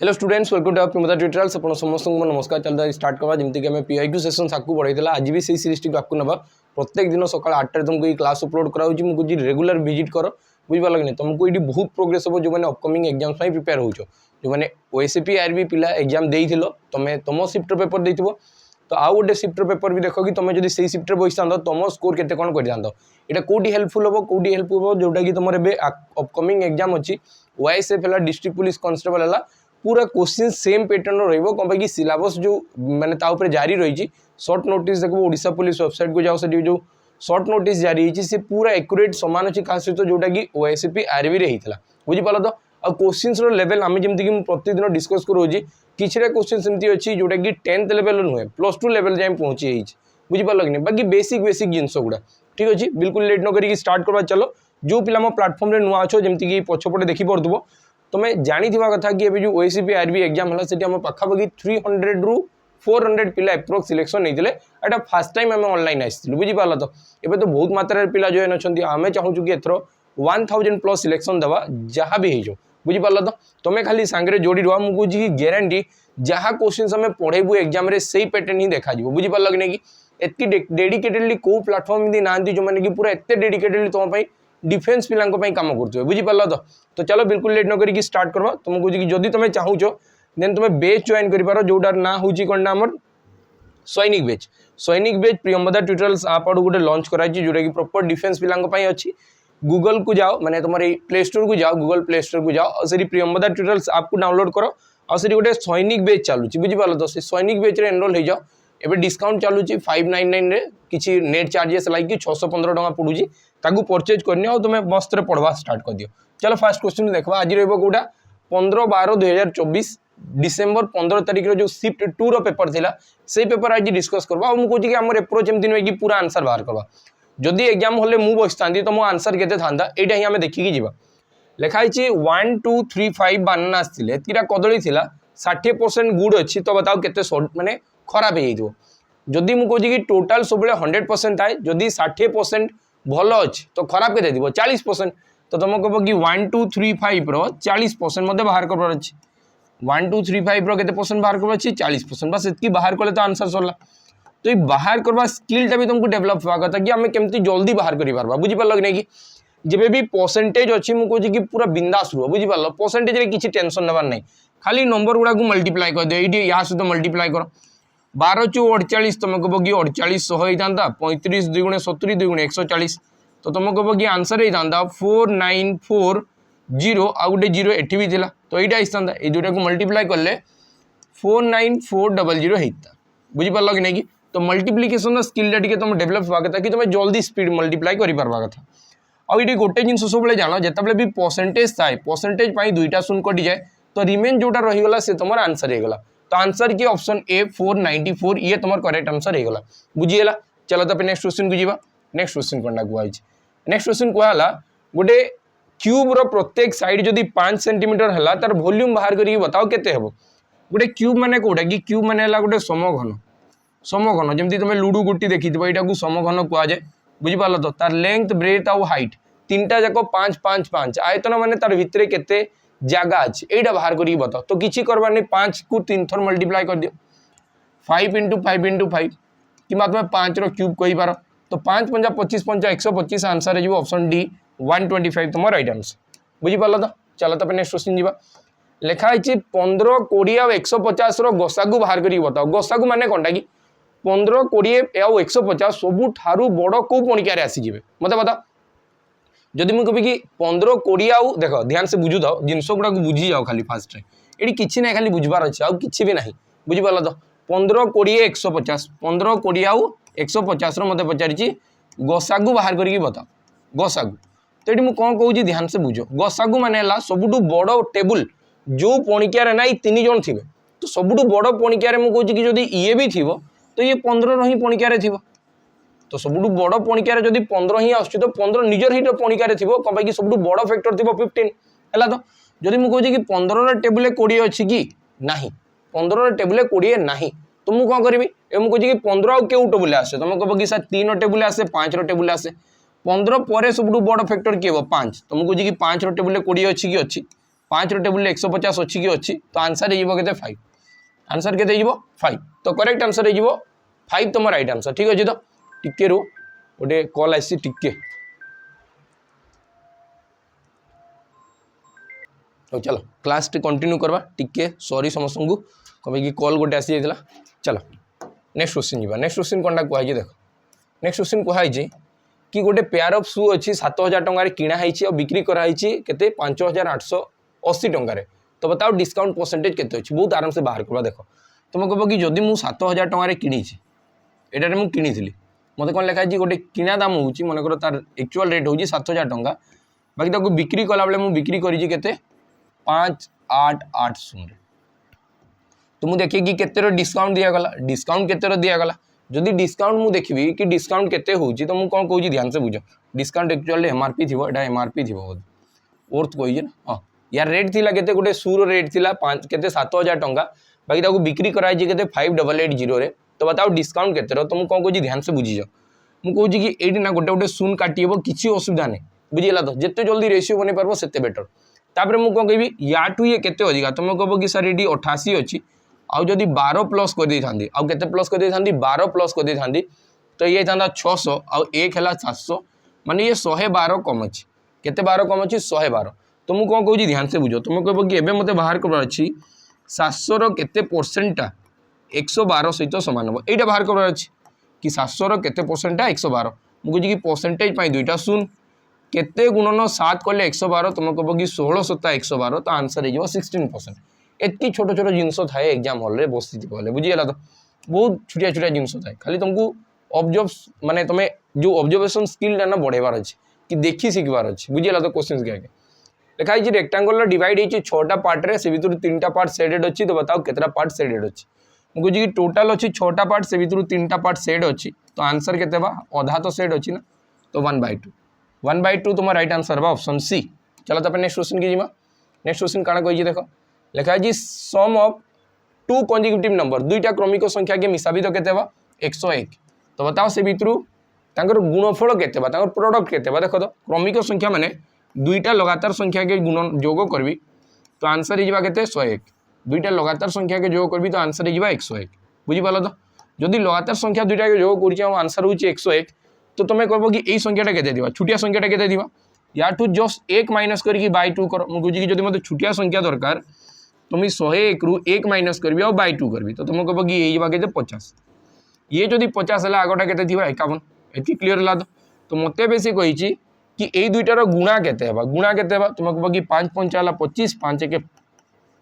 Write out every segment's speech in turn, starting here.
Hello students welcome to Primoda tutorials अपन समस्त को नमस्कार चलता स्टार्ट करवा जमती कि आम पीआईक्यू सेशन साकू बढ़ाई आज भी सही सीरीज टी आपको नवा प्रत्येक दिन सकाल 8 तुमको ये क्लास अपलोड कराऊँ मुझे रेगुलर विजिट कर बुझिपार कि नहीं तुमको ये बहुत प्रोग्रेस हम जो मैंने अपकमिंग एग्जाम्स प्रिपेयर हो जो मैंने ओएसएपी आरबी पिला एग्जाम दे तुम तुम सिफ्टर पेपर दे तो आउ गोटे सिफ्टर पेपर भी देख कि तुम जो से सिफ्टर बस था तुम स्कोर केते कौन कर यहाँ कौटी हेल्पफुल हम कौटी हेल्पफुल हम जोटा कि तुम अपकमिंग एग्जाम अच्छी ओआईएसएफ है डिस्ट्रिक्ट पुलिस कांस्टेबल है पूरा क्वेश्चन सेम पैटर्न रही सिलेबस जो मैंने ताऊपर जारी रही शॉर्ट नोटिस देखो ओडिशा पुलिस वेबसाइट को जाओ से जो शॉर्ट नोटिस जारी होती से पूरा एक्यूरेट सामान अच्छी क्या सहित जोटा कि ओएसएपी आरबी रे होता बुझीपाल तो आ क्वेश्चन लेवल आम जमीक प्रतिदिन डिस्कस करोजी किसी क्वेश्चन सेमती अच्छी जोटा कि 10th लेवल नुहे +2 लेवल जाए पहुँची बुझीपाल कि नहीं बाकी बेसिक बेसिक जिनस गुड़ा ठीक अच्छे बिल्कुल लेट न करी स्टार्ट करवा चलो जो पिला मो प्लाटफॉर्म रे नुआ अच्छो जमीक पछपटे देखी पड़ो तुम्हें जानी कथा कि जो ओएसएपी आरबी एग्जाम है से पाखापाखि 300 रू 400 पिला एप्रोक्स सिलेक्शन नहीं एटा फास्ट टाइम आम ऑनलाइन आसी बुझीपाल तो ये तो बहुत मात्रा पिला जॉइन अच्छा आम चाहूँ कि एथर 1000+ सिलेक्शन देवा जहाँ भी हो बुझीपाल तो तुम्हें खाली सांगे जोड़ी रुआ मुझे कि गारंटी जहाँ क्वेश्चन आम पढ़ेबू एग्जाम से पैटर्न ही देखा बुझीपाल कि नहीं कि डेडिकेटेडली कौ प्लाटफर्म ना जो मैंने कि पूरा एत डेडिकेटेडली तुम डिफेन्स पिलांको काम करते बुझीपाल तो चलो बिल्कुल लेट न करी स्टार्ट करवा तुमको कि जदि तुम चाहूँ देन तुम बेच जॉइन कर जोटार ना हूँ कौन ना आमर सैनिक बेच प्रियंवदा ट्यूटोरियल्स आप आड़ गोटे लॉन्च कराई जोटा कि प्रॉपर डिफेन्स पिलांको अच्छी गूगल को जाओ मैंने तुम प्ले स्टोर को जाओ गूगल प्ले स्टोर को जाओ और प्रियंवदा ट्यूटोरियल्स आप डाउनलोड कर और गोटे सैनिक बेच चलुची बुझीपाल तो से सैनिक बेच एनरोल हो जाओ एवं डिस्काउंट चलुची 599 रे किसी नेट चार्जेस लगे 615 टका पड़ूँ ताकू परचेज करनी और तुम्हें मस्त पढ़वा स्टार्ट कर दियो चलो फास्ट क्वेश्चन देखो आज रोटा 15/12/2024 डिसेम्बर 15 तारिख जो शिफ्ट 2 रो पेपर थिला से पेपर आज डिस्कस करवा और मुझे कि आम एप्रोच एमती नुहे कि पूरा आंसर बाहर करवा जदि एग्जाम होले मु बसता तो मो आंसर केते थांदा एटा ही आमे देखिकी जीवा लिखाई 1 2 3 5 बानाना आसथिले एतिरा कदली थिला 60% गुड अच्छी तो बताओ केते माने खराब हो जाइए जदि मुझे कि टोटाल सब 100% थाए जदि 60% भल अच्छी तो खराब के 40% तो तुम कह कि 1 2 3 5 रो 40% मत बाहर कर 1 2 3 5 रो के बाहर कर 40% बस इतनी बाहर कले तो आंसर सरला तो ये बाहर करवा स्किलटा भी तुमको डेभलप हुआ कथा कि आम केमती जल्दी बाहर कर बुझीपाल कि नहीं कि जब भी परसेंटेज अच्छी मुझे कि पूरा बिंदास रुह बुझीपाल परसेंटेज किसी टेंशन नेबार नहीं खाली नंबर गुड़ा को मल्टीप्लाई कर दियो ये या सहित मल्टीप्लाई कर 12 × 48 तुम कह कि 48 होता 35 2 × 70 2 × 140 तो तुम कह कि आंसर होता 4940 आउ गोटे 0 एटी भी था तो यहाँ आसता ये जोटा को मल्टीप्लाई कले 49400 होता बुझीपाल कि नहीं कि तो मल्टीप्लिकेशन स्किलटा टी तुम डेभलप हुआ कथा कि तुम जल्दी स्पीड मल्टीप्लाई कर कथा आउ ये गोटे जिन सब जान जिते भी परसेंटेज थाए परसेंटेज दुईटा शून्य कटि जाए तो रिमेन जोटा रहीगला से तुम आंसर होगा तो आंसर की ऑप्शन ए 494 ये तुम करेक्ट आंसर होगा बुझीगला चलो तो नेक्स्ट क्वेश्चन को जीवा नेक्स्ट क्वेश्चन कौन कहूँ नेक्स्ट क्वेश्चन कहला गोटे क्यूब रो प्रत्येक साइड जदि 5 सेंटीमीटर है तार वॉल्यूम बाहर करके बताओ केते हेबो गोटे क्यूब माने कोटा कि क्यूब माने हला गोटे समघन जमती तुम लुडु गुटी देखी यहाँ को समघन कह जाए बुझीपाल तो तार लेंथ ब्रेथ आउ हाइट तीनटा जाक 5 5 5 आयतन माने तार भितर केते जगह अच्छे यहाँ बाहर करके बताओ तो किसी करवार नहीं 5 को 3 थर मल्टीप्लाई कर दियो 5 × 5 × 5 कि तुम 5 रो क्यूब कही पार तो 5 × 5 = 25 125 आंसर हो ऑप्शन डी 125 तुम राइट आंसर बुझीपाल तो चलो तो नेक्स्ट क्वेश्चन जीवा लिखाई 15 20 और 150 रो गसागु बाहर करके बताओ गसागु माने कौनटा कि 15 20 और 150 सबू बड़ कौ पणिकार आसीजे मत बताओ जदि मुझे कभी कि 15 20 आउ देख ध्यान से बुझु था जिनस गुड़ा को बुझी जाओ खाली फास्ट ये किसी ना खाली बुझबार अच्छे आउ कि भी ना बुझीपाल तो 15 20 150 15 20 आउ 150 मत पचारि गसागु बाहर करके बताओ गसागु तो ये मुझे कौन कहूँ ध्यान से बुझ गसागु माने सबुठ बड़ टेबुल जो पणिकार ना 3 जन थे तो सबुठ बड़ पणिकार मुझे कि जदि ये भी थी तो ये 15 ही पणिकार थी तो सबुठ बड़ पणिकार जदि 15 ही आस तो 15 निजर ही पणिकार थी कहीं कि सब बड़ फैक्टर थी 15 है तो जदि मुझे कि 15 टेबुल 20 अच्छी कि ना 15 टेबुल 20 ना तो मुझे कौन करी मुझे कि 15 आउ क्यों टेबुल आसे तुम कह कि सर 3 टेबुल आसे 5 टेबुल आसे 15 पर सब बड़ फैक्टर किए 5 तो मुझे कि 5 टेबुल 20 अच्छी कि अच्छी 5 टेबुल 150 अच्छी कि अच्छी तो आंसर हो के 5 आंसर के 5 तो करेक्ट आंसर हो 5 तुम राइट आंसर ठीक अच्छे तो टिके रू गोटे कॉल आसी टिके तो चलो क्लास टे कंटिन्यू करवा टिके सॉरी समस्त को कहीं कॉल गोटे आसी जाता चलो नेक्स्ट क्वेश्चन जी नेक्स्ट क्वेश्चन कौन कहुई देख नेक्स्ट क्वेश्चन कहुई कि गोटे पेयर ऑफ शू अच्छी 7,000 टकर किणाई और बिक्री कराई के 5,880 टकर तो बताओ डिस्काउंट परसेंटेज केते अच्छी बहुत आराम से बाहर करवा देख तुम कह कि जदि मुझे 7,000 टकर किणी एटार मुझे किणी मत कौन लिखाई गोटे किणा दाम हो मनकर तार एक्चुअल रेट हूँ 7,000 टका बाकी बिक्री कला बेले मुझे बिक्री कर 5,880 तो मुझे देखिए कि केते डिस्काउंट दिगला डिस्काउंट केते दिगला जदि डिस्काउंट मुझे देखी कि डिस्काउंट केते होची तो मुझे कौन कहूँ ध्यान से बुझ डिस्काउंट एक्चुअली एमआरपी थी एटा एमआरपी थी ओर्थ कही ना हाँ यार रेट थिला केते गोटे शूर रेट थिला 7,000 टका बाकी ताको बिक्री कराई केते 5,880 रे तो बताओ डिस्काउंट केते तो मुझे कौन कहूँ ध्यान से बुझीज मुझे कहूँ कि ये ना गोटे गोटे शून काटी हे किसी असुविधा नहीं बुझीगला तो जिते जल्दी रेसियो बन पार से बेटर तापर मुझे कौन कहि या ये केते अधिका तुम कह कि सर ये 88 अच्छी आउ जदि 12 प्लस कर दे थांती आउ केते प्लस कर दे थांती 12 प्लस कर दे थांती तो ये था 600 आउ 1 है 700 माने ये 112 कम अच्छी केते 12 कम अच्छी 112 तो मुझे कौन कहूँ ध्यान से बुझ तुम कह कि एबे मते बाहर करबार अच्छी 700 रो केते परसेंटा 112 सहित सामान हम यहाँ बाहर करबार अच्छी कि 700 रो केते परसेंटा 112 मुझे कि परसेंटेज पाई दुईटा शून केते गुणन 7 कले 112 तुम कह कि 16 सत्ता 112 तो आंसर हो 16%। एति छोट छोट जिनस थाए एग्जाम हॉल रे बसी बुझीगला तो बहुत छोटिया छोटिया जिनस थाए खाली तुमको ऑब्जर्व माने तुम जो ऑब्जर्वेशन स्किल ना बढ़ेबार अच्छे कि देखी शिखबार अच्छे बुझीगला तो क्वेश्चन के आगे लिखाई रेक्टांगुलर डिवाइड होती 6टा पार्ट रे से भितर 3टा पार्ट शेडेड अच्छी तो बताओ केतटा पार्ट शेडेड अच्छी मुझे कि टोटाल अच्छी 6टा पार्ट से भितर 3टा पार्ट शेड अच्छी तो आंसर केते अधा तो शेड अच्छी ना तो 1/2 तुम राइट आंसर बा ऑप्शन सी। चलो तो नेक्स्ट क्वेश्चन की नेक्स्ट क्वेश्चन काଣା कही देख लिखाई सम ऑफ 2 कंजिक्यूटिव नंबर दुईटा क्रमिक संख्या के मिसाबी तो केते 101 तो बताओ से भितर तांकर गुणफल केते प्रोडक्ट केते देख तो क्रमिक संख्या माने दुईटा लगातार संख्या के गुण जोग करबी तो आंसर हो केते 101 दुईटा लगातार संख्या के जोग करबी तो आंसर हो 101 बुझी पाल तो जदि लगातार संख्या दुईटा के जोग कर आंसर हो 101 तो तुम कह कि यही संख्याटा केते दिबा छुटिया संख्याटा केते दिबा या ठू जस्ट 1 माइनस करके बाय 2 कर मुझे कि मत छुटिया संख्या दरकार तुम 101 रु 1 माइनस करी और बाय 2 करी तो तुम कह कि ये 50 ये जदि 50 है आगटा के 51 ये क्लीयर है तो मत बेसी कही कि ये दुईटार गुणा केते गुणा केते तुम कह कि 5 पंचा 25 5 1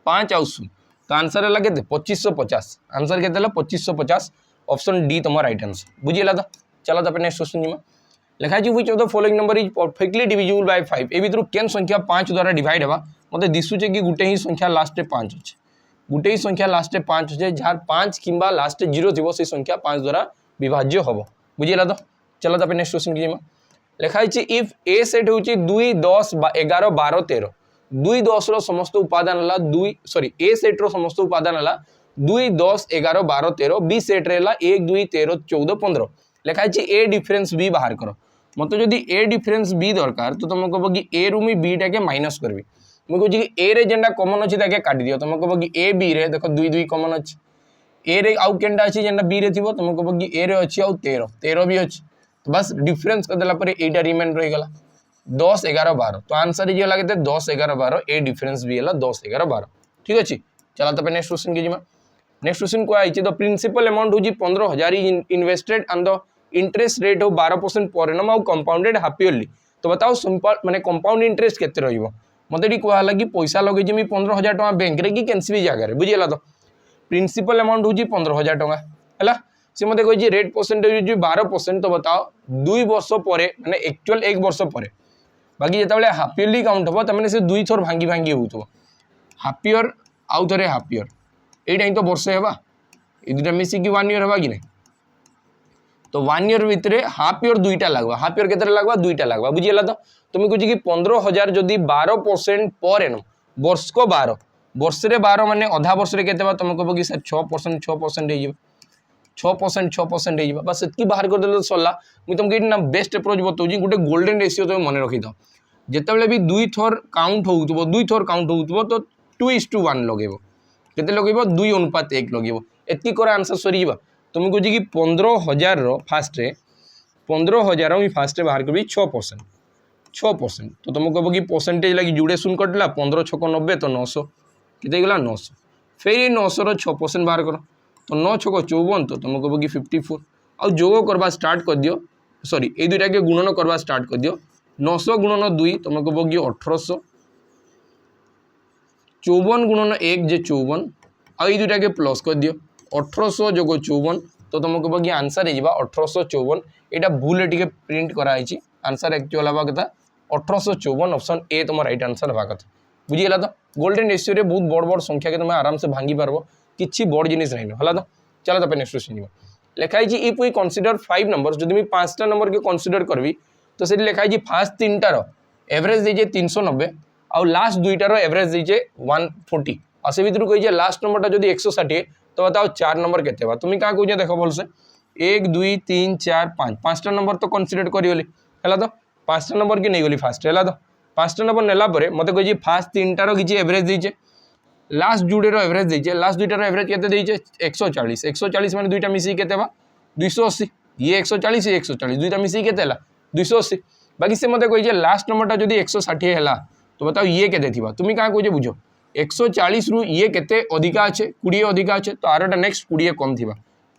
5 आउ 0 तो आंसर है के 2550 आंसर के 2550 ऑप्शन डी तुम राइट आंसर बुझीगला तो चलो तो नेक्स्ट क्वेश्चन जी लिखा which of the following number is perfectly divisible by 5 ए भितर केन संख्या 5 द्वारा डिवाइड हेबा मते दिसुचे कि गुटे ही संख्या लास्ट 5 अच्छे गुटे ही संख्या लास्ट 5 अच्छे जार 5 किंबा लास्ट 0 थी से संख्या 5 द्वारा विभाज्य हम बुझीगला तो चलो तो नेक्स्ट क्वेश्चन की लिखाई इफ ए सेट हूँ 2 10 11 12 13 2 10 रो समस्त उपादान है 2 सॉरी ए सेट रो समस्त उपादान है 2 10 11 12 13 बी सेट रे 1 2 13 14 15 लिखाई ए डिफरेंस बी बाहर कर मत जदि ए डिफरेंस बी दरकार तो तुम कह कि ए रु बी टाके माइनस करबी मुझे कहूँ कि ए रे जेनटा कमन अच्छी ताके काटी दियो तुम कह कि ए बी रे देख 2 2 कमन अच्छी ए रे आउ केनटा अच्छी जेनटा बी रे थिबो तुम कह कि ए रे अच्छी आउ 13 भी अच्छी तो बस डिफरेंस कर देला पर एटा रिमेन रही गला 10 11 12 तो आंसर ये लगे 10 11 12 ए डिफरेंस भी है 10 11 12 ठीक अच्छे। चला तो नेक्स्ट क्वेश्चन की नेक्स्ट क्वेश्चन को आई द प्रिंसिपल अमाउंट हूँ 15,000 invested and the interest rate हो 12% पर एनम आउ कंपाउंडेड हाफ ईयरली तो बताओ सिंपल माने कंपाउंड इंटरेस्ट केते रहिबो मते डी कहला कि पैसा लगे जे 15,000 टका बैंक रे कि केनसी भी जगह रे बुझियला तो प्रिंसिपल अमाउंट हूँ 15,000 टका है सी मत कही रेट परसेंटेज 12% तो बताओ 2 वर्ष पर माने एक्चुअल 1 वर्ष पर बाकी जिते हाफ ईयरली काउंट हम तमें से 2 थर भांगी भांगी हो हाफ ईयर आउ थे हाफ ईयर यही तो वर्षे है ये दुटा मिसिकी 1 ईयर है कि नहीं तो 1 ईयर भितर हाफ ईयर 2टा लगवा हाफ ईयर केते लगवा 2टा लगवा बुझीगला तो तुम कह कि 15,000 जदि 12% पर एनम वर्ष को 12 वर्ष रे 12 माने अधा वर्ष रे केते तुम कह कि सर 6% 6% हो 6% 6% हो बस इतनी बाहर कर दे सरला मुझे तुमको ये ना बेस्ट अप्रोच बताऊँ गोटे गोल्डन रेशियो तुम मन रखी था जितेबाला भी दुई थर काउंट हो तो 2:1 लगे केते लगे 2:1 लगे एति कर आंसर सरी तुम कह कि 15,000 फास्ट रे 15,000 मुझे फास्ट बाहर करी 6%। तो तुम कह कि परसेंटेज लगी जुड़े शून कटला 15 6 90 तो 900 के 900 फिर ये 900 6% बाहर कर तो 9 6 54 तो तुम कह कि 54 आउ जोग करवा स्टार्ट कर दियो सॉरी ये दुईटा के गुणन करवा स्टार्ट कर दियो 900 गुणन 2 तुम कह कि 1800 54 गुणन 1 जे 54 आउ ये दुईटा के प्लस कर दियो 1800 जोग 54 तो तुम कह कि आंसर है 1854 यहाँ भूल टे प्रिंट कराई आंसर एक्चुअल हवा कथा 1854 ऑप्शन ए तुम राइट आंसर हवा कथा बुझीगला तो गोल्डन रेशियो बहुत बड़ बड़ संख्या के तुम आराम से भांगी पार्ब किसी बड़ जिनिस नहीं है तो चलो तब नेक्स्ट क्वेश्चन जीव लिखाई इफ वी कनसीडर 5 नंबर जब मुझे 5टा नंबर के कनसीडर करी तो से लिखाई फास्ट 3टार एवरेज दीजिए 390 आउ लास्ट 2टार एवरेज दीजिए 140 और से भर कही लास्ट नंबरटा जब 160 तो बताओ 4 नंबर के तुम्हें क्या कह देख भलसे 1 2 3 4 5 5टा नंबर तो कनसीडर करी है तो 5टा नंबर की नहीं गली फास्ट है तो 5टा नंबर नेला मत कही फास्ट 3टार किसी एवरेज दीजिए लास्ट जुड़े एवरेज दीजिए लास्ट 2टार एवरेज के 140 मैंने 2टा मिसी के 280 ये 140 ये 140 2टा मिसी के 280 बाकी से मत कही लास्ट नंबरटा जब 160 है तो बताओ ये के तुम्हें क्या कहे बुझ 140 रु ये के अधिका अच्छे 20 अधिका अच्छे तो आरटा नेक्स्ट 20 कम थी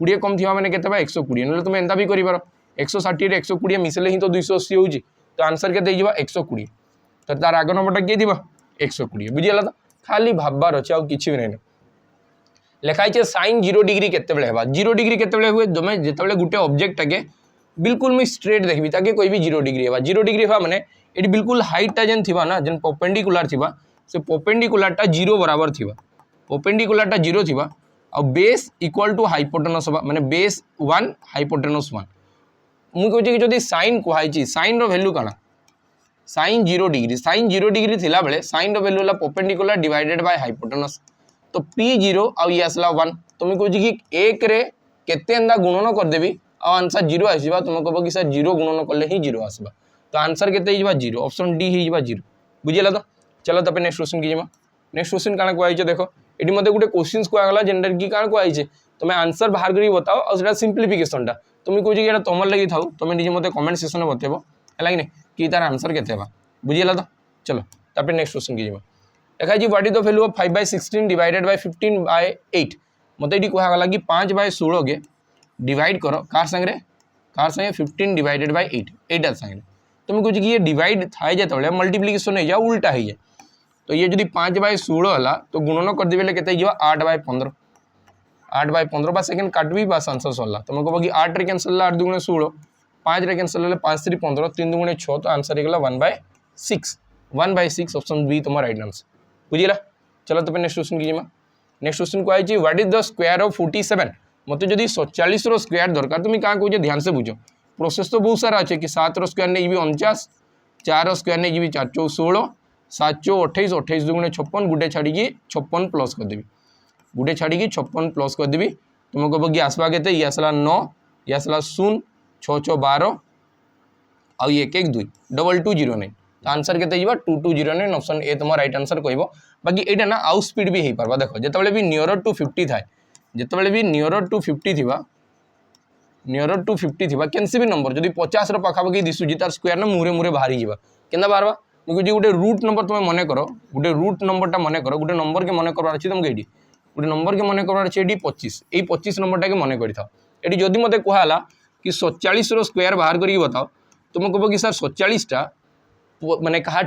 20 कम थी मैंने के 120 ना तुम एंता भी कर 160 120 मिसले ही तो 280 हो तो आंसर के 120 तो तार आग नंबरटा किए 120 बुझीगला तो खाली भाबार अच्छे आउ कि भी नहीं लिखाई साइन 0 डिग्री के 0 डिग्री के हुए तुम्हें जिते गोटे ऑब्जेक्ट के बिल्कुल मुझे स्ट्रेट देखी ताकि कोई भी 0 डिग्री है 0 डिग्री है मैंने ये बिल्कुल हाइटा जेन थी ना जेन परपेंडिकुलर थी से परपेंडिकुलरटा 0 बराबर थी परपेंडिकुलरटा 0 थी आ बेस इक्वल टू हाइपोटेनस माने बेस 1 हाइपोटेनस 1 मुझे कहूँ कि जब साइन कहुई साइन वैल्यू कौन साइन 0 डिग्री थिला बेले साइन वैल्यू है परपेंडिकुलर डिवाइडेड बाय हाइपोटेनस तो P0 आउ ये आसला 1 तुम कह कि 1 रे केते एंदा गुणन करदेवी आ आंसर 0 आसवा तुम कह कि सर 0 गुणन कले ही 0 आसवा तो आंसर के 0 ऑप्शन डी हो 0 बुझीगला तो चलो तब नेक्स्ट क्वेश्चन की नेक्स्ट क्वेश्चन क्या कहुई देख ये मत गोटे क्वेश्चन कहला जेनर की क्या कहुई तुम आंसर बाहर कर बताओ और सिंप्लीफिकेशनटा तुम कह कि तुम लगी था तुम निजे मत कमेंट सेक्शन में बतेब है कि तार आंसर के बुझीगला तो चलो तब नेक्स्ट क्वेश्चन की देखा what is the value of 5/16 divided by 15/8 मत ये कहला कि 5/16 के डिवाइड कर कार संगे 15 डिवाइडेड बाय 8 एटा संगे तुम कह कि ये डिवाइड थाए जो मल्टीप्लिकेशन हो जाए उल्टा हो जाए तो ये जब 5/16 है तो गुणन करदे के 8/15 8/15 बस सेकेंड काटबी बस आंसर सरला तुम कह कि 8 रे कैंसल 8 2 16 5 रे कैंसल 5 3 15 3 2 6 तो आंसर हो 1/6 ऑप्शन बी तुम राइट आंसर बुझीगला चलो तब नेक्स्ट क्वेश्चन की नेक्स्ट क्वेश्चन कहुई what is the square of 47 मत जब 47 स्क्वायर दरकार तुम क्या कह ध्यान से बुझ प्रोसेस तो बहुत सारा अच्छे कि 7 स्क्वायर नहीं 49 4 स्क्वायर नहीं 4 4 16 7 4 28 28 2 56 गुटे छाड़ी 56 प्लस करदेवी गुटे छाड़ी 56 प्लस करदेवी तुम कह कि आसवा के ये आसला 9 ये आसला 0 6 6 12 आउ 1 1 2 2209 तो आंसर के 2209 ऑप्शन ए तुम राइट आंसर कह बाकी यहाँ ना आउ स्पीड भी हो पार्बा देख जो भी नियर टू 50 थाए जिते भी नियर टू 50 थी नियर टू 50 थी कैंसी भी नंबर जब 50 पाखापाखि दिशुची तार स्क्वायर ना मुहरे मुहरे बाहरी जावा केन्दा बाहरवा मुझे गोटे रूट नंबर तुम मन कर गोटे रूट नंबरटा मन कर गोटे नंबर के मन करार अच्छे तुमको ये गोटे नंबर के मन करार अच्छे 25 ये 25 नंबरटा के मन कर ये जदि मत कहला कि 47 स्क्वायर बाहर करके बताओ तुम कह कि सर 47टा माने कहा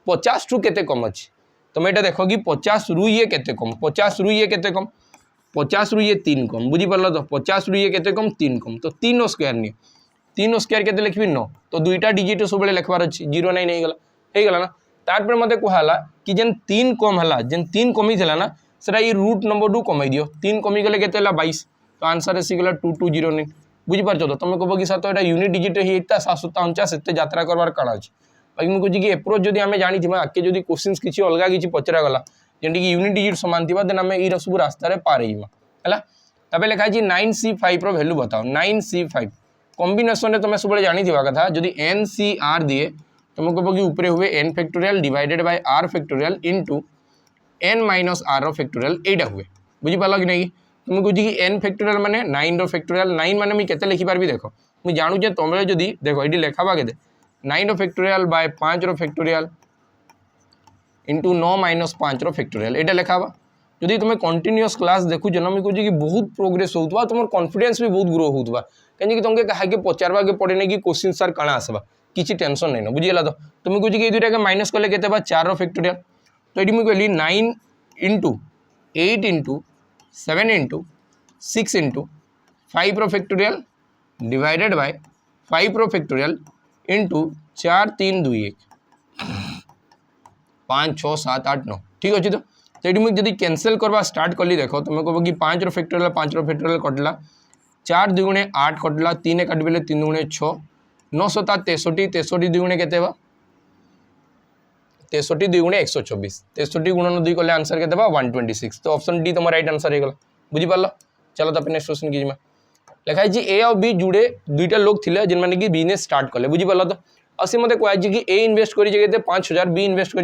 50 टू केते कम अच्छी तुम यहाँ देख कि 50 रु ये केते कम 50 रु ये केते कम 50 रु ये 3 कम बुझीपार तो 50 रु ये केते कम 3 कम तो 3 स्क्वायर नहीं 3 स्क्वायर केते लिखी 9 तो 2टा डिजिट सब लिखबार अच्छी 0 9 नहीं गला ना तार मत कहला कि जेन 3 कम है जेन 3 कमी थी ना से ये रूट नंबर टू कम दियो 3 कमी गले के 22 तो आंसर आसीगला 2209 बुझीपार तो तुम कह कि सर तो यहाँ यूनिट डिजिट होता 749 एत यात्रा करवार कारण अच्छे बाकी मुझे कहे कि एप्रोच जब आम जानी आगे जब क्वेश्चन किसी अलग किसी पचरागला जेमती कि यूनिट डिजिट सामान थी देन आम ये सब रास्तार पार है तब लिखाई 9C5 वैल्यू बताओ 9C5 कॉम्बिनेशन तुम सब जानी कथा जब NCR दिए तुम कह कि ऊपर हुए n factorial divided by r factorial into n minus r factorial एटा हुए बुझीपार कि नहीं तुम कह कि n फैक्टोरियल माने 9 फैक्टोरियल 9 माने मुझे केते लिखिपारि देख मुझे जानूचे तुम जदि देख ये लेखाबा के 9 factorial by 5 factorial into 9 minus 5 factorial एटा लेखाबा जदि तुम कंटिन्यूअस क्लास देखुच ना मुझे कहूँ कि बहुत प्रोग्रेस होता तुम कॉन्फिडेंस भी बहुत ग्रो होता कहीं तुमके कहे पचारवा के पड़े कि क्वेश्चन सर काଣା आसवा किसी टेंशन नहीं बुझीगला तो तुम कह कि दुटा माइनस कले के 4 फैक्टोरियल तो ये मुझे कहली 9 into 8 into 7 into 6 into 5 factorial divided by 5 factorial into 4 3 2 1 5 6 7 8 9 ठीक अच्छे तो ये मुझे कैंसल करवा स्टार्ट कली देख तुम कह कि 5 फैक्टोरियल कटला 4 दुगुणे 8 कटला 3 काटिबे 3 दुगुणे 6 9 7 63 63 दुगुणे के 63 दुगुणे 124 63 गुणन 2 कले आंसर के 126 तो ऑप्शन डी तुम राइट आंसर हो बुझीपार चलो तो नेक्स्ट क्वेश्चन की लिखाई ए और बी जुड़े दुईटा लोग थे जिन मैंने कि बिजनेस स्टार्ट कले बुझीपार तो असी मत कहुए कि ए इन्वेस्ट कर 5000 बी इन्वेस्ट कर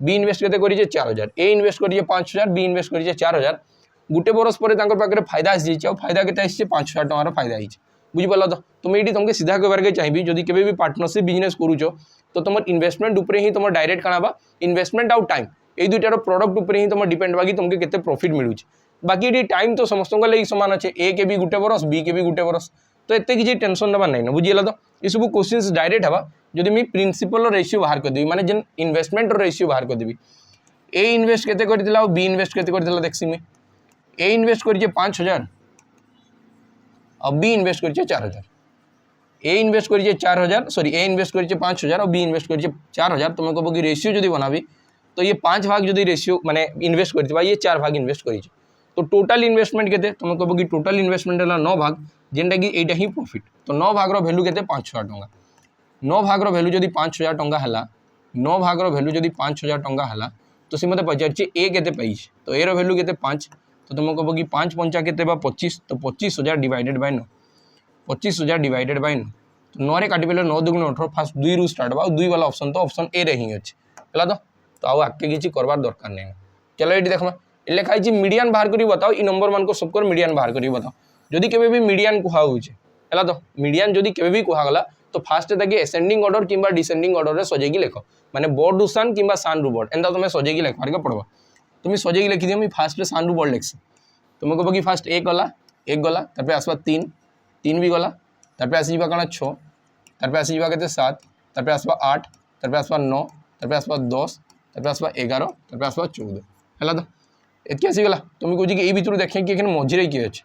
बी इन्वेस्ट कर 4000 ए इन्वेस्ट कर 5000 बी इन्वेस्ट कर 4000 गोटे बरस पर फायदा आसी फायदा के 5000 टकर फायदा बुझीपार तो तुम ये तुमको सीधा कहबार के चाहिए जदि केबे भी पार्टनरशिप बिजनेस करूच तो तुम इन्वेस्टमेंट उपर ही तुम डायरेक्ट काना इन्वेस्टमेंट आउ टाइम ये दुईटार प्रोडक्ट उपर ही तुम डिपेंड बा कि तुमको केते प्रॉफिट मिलूँ बाकी ये टाइम तो समस्त लगे सामान अच्छे ए के भी गोटे बरस बी के भी गोटे बरस तो एत किसी टेंशन नवा नहीं ना बुझीगला तो ये सब क्वेश्चन डायरेक्ट हवा जदि मुझे प्रिंसिपल रेशियो बाहर करदेवी माने जेन इन्वेस्टमेंट रेशियो बाहर करदेवी ए इन्वेस्ट केते करथिला बी इन्वेस्ट केते करथिला देखसी मैं ए इन्वेस्ट करिए 5000 और बी इन्वेस्ट करिए 4000 ए इन्वेस्ट करिए 4000 सॉरी ए इन्वेस्ट करिए 5000 और बी इन्वेस्ट करिए 4000 तुम कहो कि रेशियो जदि बनाबी तो ये 5 भाग जदि रेशियो माने इन्वेस्ट करथिबा ये 4 भाग इन्वेस्ट करिए तो टोटल इन्वेस्टमेंट केते तुम कहो कि टोटल इन्वेस्टमेंट है 9 भाग जेनटा कि एटा ही प्रॉफिट तो 9 भाग रो वैल्यू केते 5000 टंका 9 भाग रो वैल्यू जदि 5000 टंका हला 9 भाग रो वैल्यू जदि 5000 टंका हला तो सी मते पचार ए केते पाइछ तो ए रो वैल्यू केते 5 तो तुम कहो कि 5 पंचा केते 25 तो 25000 डिवाइडेड बाय 9 25000 डिवाइडेड बाय 9 तो 9 रे काटि पेले 9 दुगुण 18 फास्ट 2 रु स्टार्ट बा 2 वाला ऑप्शन तो ऑप्शन ए रे ही अछि हला तो आउ आके किछि करबार दरकार नै चलो एटी देखमा लिखाई छी मीडियन बाहर करी बताओ इ नंबर मान को सबकर मीडियन बाहर करी बताओ जदि केबे भी मीडियन कुहा होउछे हला तो मीडियन जदि केबे भी कुहा गला तो फास्ट ताकि एसेंडिंग ऑर्डर किंबा डिसेंडिंग ऑर्डर रे सजेगी लेख माने बोर्ड रु सान किंबा सान रु बोर्ड एंदा तुम सजेगी लेखबार के पड़बा तुम सजेगी लिखि दियो मी फास्ट रे सान रु बोर्ड लिखसी तुम कहो कि फास्ट 1 गला तापर आसबा 3 भी गला तापर आसीबा कना 6 तापर आसीबा केते 7 तापर आसबा 8 तापर आसबा 9 तापर आसबा 10 तापर आसबा 11 तापर आसबा 14 हला तो एतकी आसीगला तुम कहो कि ए भितर देखे कि एखन मझिरे कि अछि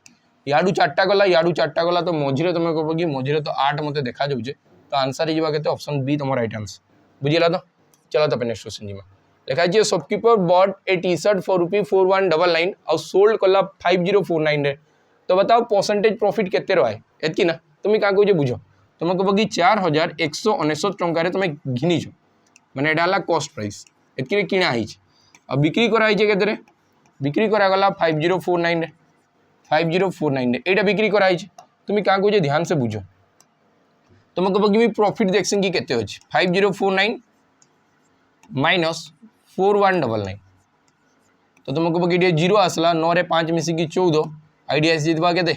याडू 4टा गला तो मझिरे तुम कहो कि मझिरे तो 8 मते देखा जाउछे तो आंसर हिबा केते ऑप्शन बी तुम राइट आंसर बुझिला तो चलो तो नेक्स्ट क्वेश्चन जीमा लिखा है shopkeeper bot A T shirt for ₹4199 और सोल्ड कला 5049 रे तो बताओ परसेंटेज प्रॉफिट केते रहे एतकी ना तुम क्या कहो बुझ तुम कहो कि 4199 टंका रे तुम घिनी छ माने एडाला कॉस्ट प्राइस एतकी रे किना आइ छ और बिक्री करा आइ छ केते रे बिक्री करा गला 5049 रे 5049 रे एटा बिक्री करा आइ छ तुम क्या कहो ध्यान से बुझ तुम कहो कि प्रॉफिट देखसन कि केते अछि 5049 माइनस 4199 तो तुम कहो कि 0 आसला 9 रे 5 मिसिकी 14 आईडी आसी जितबा केते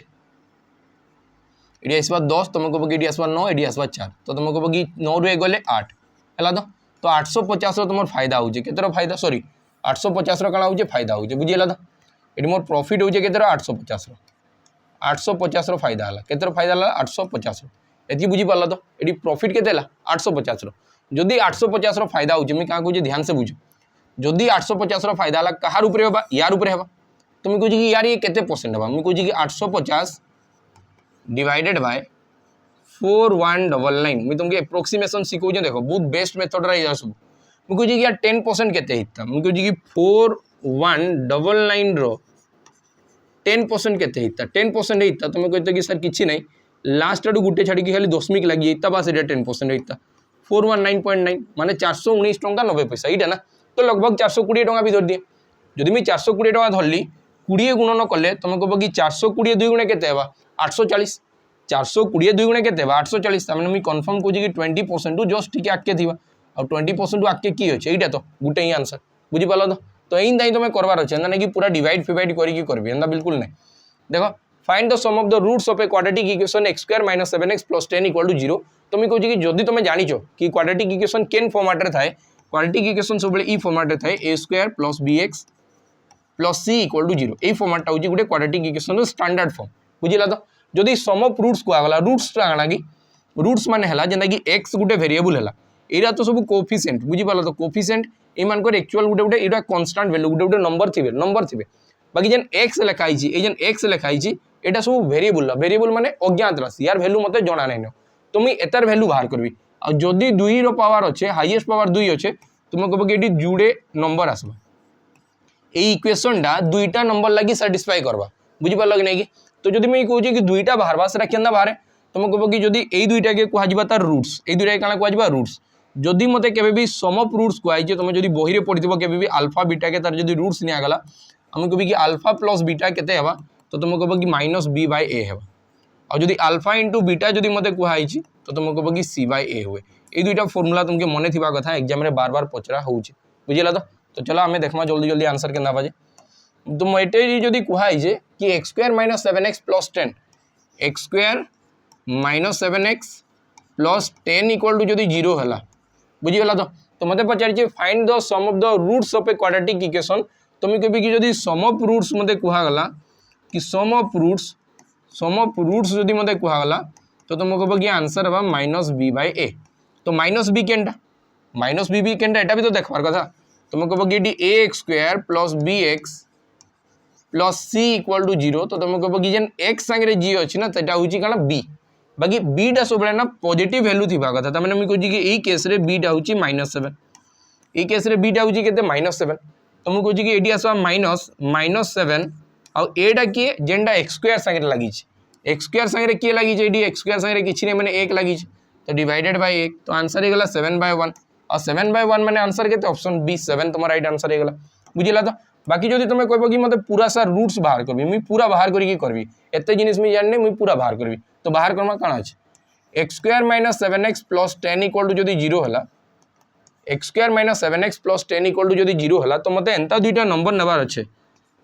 एडी आसबा 10 तुम कहो कि एडी आसबा 9 एडी आसबा 4 तो तुम कहो कि 9 रे गले 8 हला तो 850 रो तुमर फायदा होजे केतरो फायदा सॉरी 850 रो काना होजे फायदा होजे बुझियला तो एडी मोर प्रॉफिट होजे केतरो 850 रो फायदा हला केतरो फायदा हला 850 रो एती बुझी पाला तो एडी प्रॉफिट केते हला 850 रो जदि 850 रो फायदा होजे मैं का कहूँ ध्यान से बुझ जदि 850 रो फायदा हला कहार ऊपर होबा यार ऊपर हेबा तुम कहूँ कि यार ये केते परसेंट हेबा मैं कहूँ कि 850 डिवाइडेड बाय 4199 मैं तुमके एप्रोक्सीमेशन सिखौ जे देखो बहुत बेस्ट मेथड रे या सब मैं कहूँ कि यार 10% केते हिता मैं कहूँ कि 4199 रो 10% केते हिता 10% हिता तुम कहते कि सर किछि नहीं लास्ट आडू गुटे छाड़ी कि खाली दशमिक लगी हिता बस एटा 10% हिता 419.9 माने 419 टंका 90 पैसा इटा ना तो लगभग 420 टंका भी धर दिए जदि मैं 420 टंका धरली 20 गुणन कले तुम कहो कि 420 2 गुणे केते हेबा 840 420 2 गुणे केते 840 तामने मी कंफर्म कहूँ कि 20% टू जस्ट टिके आगे थिबा और 20% टू आगे की अछि एटा तो गुटे ही आंसर बुझी पालो तो एइन दाई तुम करवार अछि ना कि पूरा डिवाइड फिवाइड करिक करबी एंदा बिल्कुल नहीं देखो find the sum of the roots of a quadratic equation x² - 7x + 10 = 0 तो मी कहूँ कि जदि तुम जानिछो कि क्वाड्रेटिक इक्वेशन केन फॉर्मेट रे थाए क्वाड्रेटिक इक्वेशन सब बेले ई फॉर्मेट रे थाए a² + bx + c = 0 ए फॉर्मेट ता होची गुटे क्वाड्रेटिक इक्वेशन रो स्टैंडर्ड फॉर्म बुझिला तो जदि सम ऑफ रूट्स को आगला रूट्स ता आना कि रूट्स माने हला जेंदा कि x गुटे वेरिएबल हला एरा तो सब कोएफिशिएंट बुझि पालो तो कोएफिशिएंट ए मान को एक्चुअल गुटे गुटे एटा कांस्टेंट वैल्यू गुटे गुटे नंबर थिबे बाकी जेन x लिखाई छी ए जेन x लिखाई छी एटा सब वेरिएबल माने अज्ञात राशि यार वैल्यू मते जणा नै न तो मी एतार वैल्यू बाहर करबी आ जदि 2 रो पावर अच्छे हाईएस्ट पावर 2 अच्छे तुम कहबो कि एटी जुड़े नंबर आसबा ए इक्वेशन डा दुईटा नंबर लागि सैटिस्फाई करबा बुझि पालो कि नै कि तो जदि मैं कहूँ कि दुईटा बाहरबा सेटा केंदा बाहर तुम कहबो कि जदि ए दुईटा के कुहा जिबा तार रूट्स ए दुईटा काना कुहा जिबा रूट्स जदि मते केबे भी सम ऑफ रूट्स कुहाई जे तुम जदि बही रे पढितबो केबे भी अल्फा बीटा के तार जदि रूट्स निया गला हम कहबी कि अल्फा प्लस बीटा केते हेबा तो तुम कहबो कि -b/a हेबा और जदि अल्फा इंटू बीटा जदि मते कुहाई छी तो तुम कहबो कि c/a हुए ए दुईटा फार्मूला तुमके मने थिबा कथा एग्जाम रे बार बार पचरा होउची बुझिला तो चलो हमें देखमा जल्दी जल्दी आंसर केना बाजे तो मते जदि कुहाई जे कि x² - 7x + 10 x² - 7x + 10 = जदि 0 हला बुझिगला तो मते पचारि जे find the sum of the roots of a quadratic equation तो मैं कहबी कि जदि सम ऑफ रूट्स मते कुहा गला कि सम ऑफ रूट्स जदि मते कुहा गला तो तुम कहबो कि आंसर हबा -b/a तो -b केनटा एटा भी तो देखबार कथा तुम कहबो कि ax² + bx + c = 0 तो तुम कहबो कि जेन x संगे g अछि ना तेटा होची काना b बाकी b टा सब ना पॉजिटिव वैल्यू थिबा कथा त माने मी कहू कि एई केस रे b टा होची -7 एई केस रे b टा होची केते -7 तो मैं कहू कि एडी आसवा -7 आ एटा के जेंडा x² संगे लागि छी x² संगे के लागि छी एडी x² संगे किछि नै माने 1 लागि छी तो डिवाइडेड बाय 1 तो आंसर हे गला 7/1 और 7/1 माने आंसर केते ऑप्शन बी 7 तुम्हारा राइट आंसर हे गला बुझिला तो बाकी जदि तुम कहबो कि मते पूरा सा रूट्स बाहर करबी मी पूरा बाहर करी कि करबी एते जिनिस मी जानने मी पूरा बाहर करबी तो बाहर करमा काना अछि x² - 7x + 10 = जदि 0 हला x² - 7x + 10 = जदि 0 हला तो मते एंता दुईटा नंबर नेबार अछि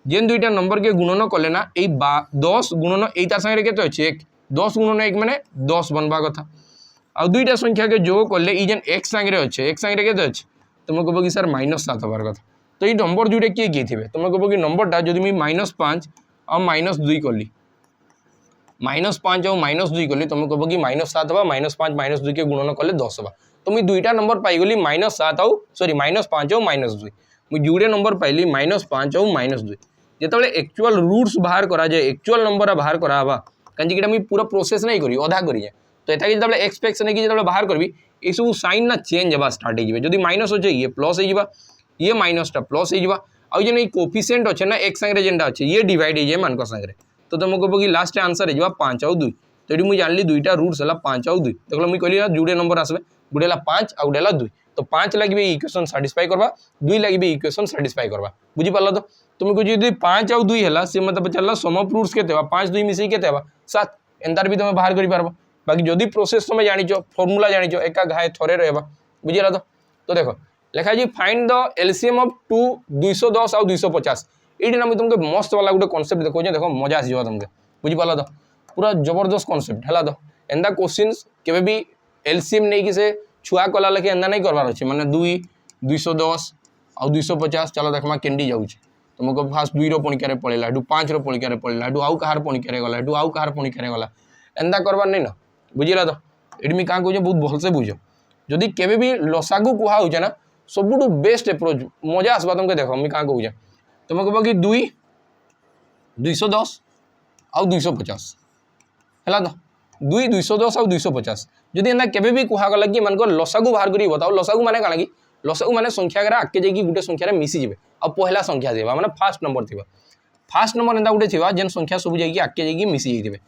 जेन दुईटा नंबर के गुणन कले ना ए 10 गुणन एटा संगे केते अछि 1 10 गुणन 1 माने 10 बनबा कथा आ दुईटा संख्या के जोग करले ई जेन x संगे अछि x संगे केते अछि तुम कहबो कि सर -7 हबार कथा तो ये नंबर जुड़े किए थे तुम कहबो कि नंबरटा जदि मैं -5 और -2 कली -5 और -2 कली तुम कहबो कि -7 हवा -5 -2 के गुणन कले 10 हवा तो मुझे दुईटा नंबर पाईगली -7 और सॉरी -5 और -2 मुझे जुड़े नंबर पाइली -5 और -2 जिते एक्चुअल रूट्स बाहर करा जाए एक्चुअल नंबर बाहर करा हवा कहीं मुझे पूरा प्रोसेस नहीं करी अधा करी जाए तो एटा जो एक्सपेक्ट नहीं कि बाहर करी ये सब साइन ना चेंज हवा स्टार्ट हो जब माइनस अच्छे ये प्लस हो ये माइनसटा प्लस हो आउ जेन कोफिशिएंट अच्छे ना एक संगे जेनटा अच्छे ये डिवाइड हो जाए मान संगे तो तुम कहबो कि लास्ट आंसर हो 5 और 2 तो ये मुझे जानली दुईटा रूट्स है 5 और 2 देख मुझे कहली जुड़े नंबर आसबे गुड़े 5 आ गुड़े 2 तो 5 लगे इक्वेशन साटिस्फाई करवा 2 लगे इक्वेशन साटिस्फाई करवा बुझी पाल तो तुम कह जो 5 और 2 है सी मतलब पचारा सम ऑफ रूट्स के 5 2 मिसई के 7 एंतार भी तुम बाहर कर पार बाकी जदि प्रोसेस तुम जान फर्मूला जान एका घाए थरे रहा बुझीला तो देख लिखा है फाइंड द एलसीएम ऑफ 210 और 250 ये ना मुझे तुमको मस्त वाला गोटे कॉन्सेप्ट देखो देख मजा आसो तुमके बुझीपाल तो पूरा जबरदस्त कॉन्सेप्ट है तो एंता क्वेश्चन केवे भी एलसीएम नहीं कि से छुआ कला लेके एंता नहीं करवार अच्छे माने 210 और 250 चलो देखमा केंडी जाऊँ तुमको फास्ट 2 रो पणिकार पड़ेगा 5 रो पणिकार पड़ेगा आउ कहार पणिकार गला आउ कहार पणिकार गला एंता करवार नहीं ना बुझीला तो ये मुझे क्या कहे बहुत भलसे बुझ जदि केवे भी लसागु कुहा हो ना सबुठ बेस्ट अप्रोच मजा आसवा तुमके देख मुझे क्या कहे तुम कह कि 210 और 250 है तो 210 और 250 जदि एंता केवे भी कुहागला कि मान लसागु बाहर कर बताओ लसागु माने काना कि लसागु माने संख्या आगे जाकि गोटे संख्यार मिसीजे और पहला संख्या थी माने फास्ट नंबर थी फास्ट नंबर एंता गोटे थी जेन संख्या सब जाकि आगे जाकि मिसी जाइए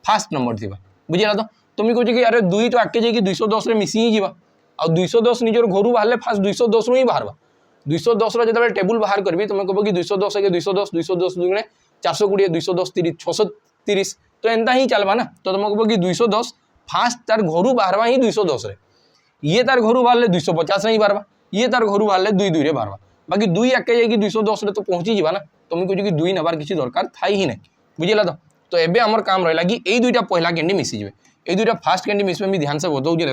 फास्ट नंबर थी बुझीला तो तुम कह कि अरे 2 तो आगे जाकि 210 रे मिसी ही जावा आ 210 निजर घर बाहर फास्ट 210 रु ही बाहर 210 जो टेबुल बाहर करी तुम कह कि 210 210 210 2 420 210 30 630 तो एंता ही चलवा ना तो तुमको कह कि 210 फास्ट तार घर बाहरवा ही 210 रे ये तार घर बाहर 250 नहीं बाहरवा ये तार घर बाहर 2 रे बाहरवा बाकी 2 आके जाकि 210 रे तो पहुंची जीवा ना तुम कह कि 2 नबार किसी दरकार थाई ही नहीं बुझेगा तो एबे हमर काम रहा कि यही दुईटा पहला कैंडी मिसीजे ये दुईटा फास्ट कैंडी मिसबे ध्यान से बताऊँ देख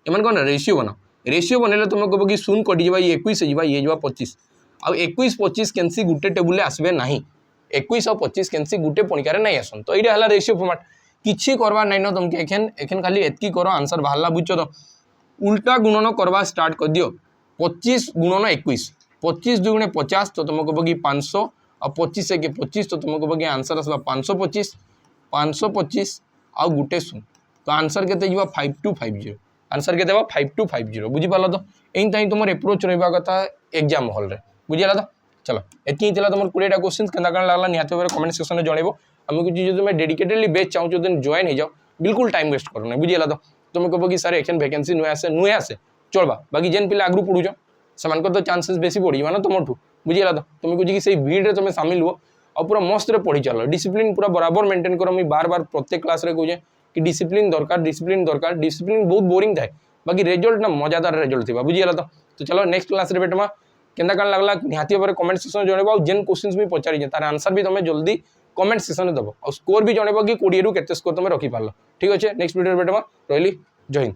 एम कौन रेसियो बनाओ रेसियो बनने तुम कह कि 0 कटिजा ये 21 ये 25 आउ 21 25 कैंसी गुटे टेबुल आसबे ना 21 और 25 कैंसी गुटे पणिकार नहीं आसन तो यहाँ है रेसियो फॉर्मेट किसी करवा नहीं न तुमके एखन खाली एतकी कर आंसर बाहरला बुझ तो उल्टा गुणन करवा स्टार्ट कर दियो 25 गुणन 21 25 दुगुणे 50 तो तुम कह कि 500 और 25 एक 25 तो तुम कह कि आंसर आसवा 525 आउ गुटे 0 तो आंसर के 5250 आंसर के 5250 बुझीपाल तो यही तुम एप्रोच रहा कथा एग्जाम हॉल रे बुझीगला तो चलो एति तुम 20टा क्वेश्चन केना लगला निहाती भाव कमेंट सेक्शन में जनइब आमको जो तुम डेडिकेटेडली बैच चाहो दिन जॉइन हो जाओ बिल्कुल टाइम वेस्ट करो ना बुझीगला तो तुम कह कि सर एखन वैकेंसी नुए आसे चलवा बाकी जेन पिला आगु पढ़ुच से तो चांसेस बेसी पड़े ना तुमठू बुझीगला तो तुम कह कि भीड़ में तुम सामिल हुआ और पूरा मस्त पढ़ी चलो डिसिप्लिन पूरा बराबर मेंटेन करो मुझे बार बार प्रत्येक क्लास रे कहे कि डिसिप्लिन दरकार डिसिप्लिन बहुत बोरिंग थाए बाकी रिजल्ट ना मजादार रिजल्ट थी बुझीगला तो चलो नेक्स्ट क्लास रे बेटमा केन्ता काण लगला निहाती भाव कमेंट सेक्शन जनइब और जेन क्वेश्चन भी पचारि तार आंसर भी तुम जल्दी कमेंट सेक्शन में दब और स्कोर भी जनइब कि 20 रू केते स्कोर तुम रखी पार ठीक अच्छे नेक्स्ट वीडियो बेटमा रही जय हिंद।